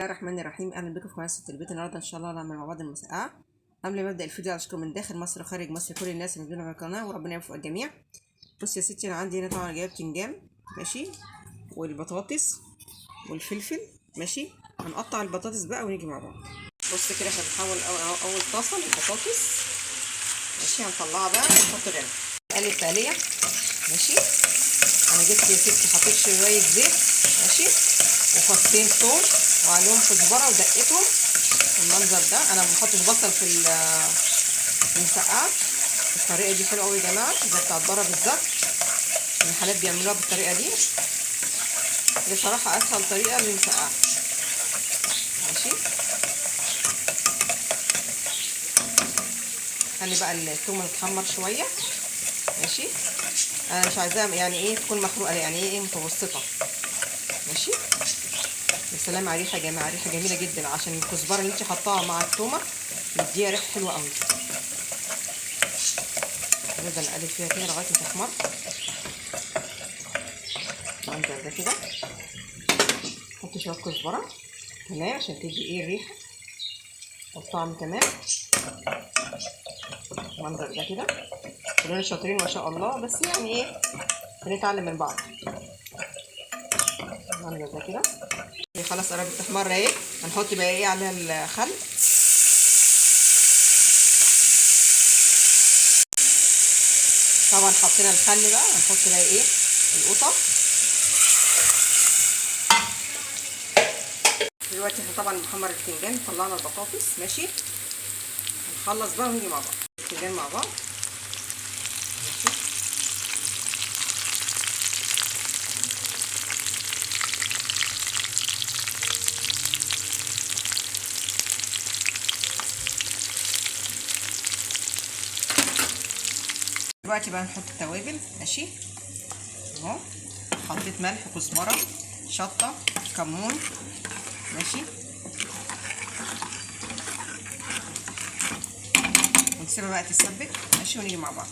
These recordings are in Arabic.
الرحمن الرحيم. اهلا بكم في قناه ست البيت. النهارده ان شاء الله هنعمل مع بعض المسقعه. قبل ما ابدا الفيديو اشكر من داخل مصر وخارج مصر كل الناس اللي بيجوا على القناه وربنا يوفق الجميع. بص يا ستي، انا عندي هنا طبعا جايب بتنجان ماشي، والبطاطس والفلفل ماشي. هنقطع البطاطس بقى ونيجي مع بعض. بص كده احنا بنحول اول طاسه للبطاطس ماشي، هنطلعها بقى ونحط غيرها نقلب تقليه ماشي. انا جبت يا ستي حطيت شويه زيت ماشي، وفصين ثوم وعليهم كزبره ودقتهم المنظر ده. انا ما بحطش بصل في المسقعه. الطريقه دي حلوه قوي يا جماعه، زي بتاعت بره بالظبط. المحلات بيعملوها بالطريقه دي، بصراحه اسهل طريقه للمسقعه ماشي. خلي بقى الثوم يتحمر شويه ماشي. انا مش عايزاها يعني ايه تكون محروقه، يعني ايه متوسطه ماشي. يا سلام على الريحه يا جماعه، ريحه جميله جدا عشان الكزبره اللي انت حطاها مع التومه مديها ريحه حلوه قوي. نفضل نقلب فيها كده لغايه ما تحمر المنظر ده كده. نحط شويه كزبره تمام عشان تدي ايه الريحه والطعم كمان. المنظر ده كده كلنا شاطرين ما شاء الله، بس يعني ايه بنتعلم من بعض. المنظر ده كده خلاص قربت تحمر اهي. هنحط بقى ايه عليها الخل طبعا. حطينا الخل بقى هنحط بقى ايه القطه. دلوقتي احنا طبعا بنحمر البتنجان، طلعنا البطاطس ماشي. هنخلص بقى ونيجي مع بعض البتنجان مع بعض ماشي. دلوقتي بقى نحط التوابل ماشي اهو. حطيت ملح وكزبره شطه كمون ماشي، ونسيبها بقى تتسبك ماشي ونيجي مع بعض.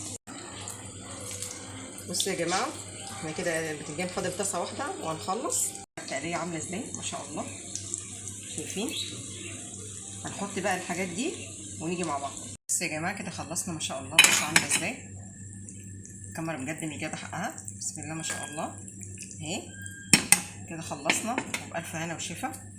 بصوا يا جماعه، احنا كده البتنجان فاضل طاسه واحده وهنخلص. التقليه عامله ازاي ما شاء الله، شايفين؟ هنحط بقى الحاجات دي ونيجي مع بعض. بصوا يا جماعه كده خلصنا ما شاء الله. بصوا عامله ازاي الكاميرا بجد مش جايبه حقها. بسم الله ما شاء الله اهي كده خلصنا، وبألف هنا وشفا.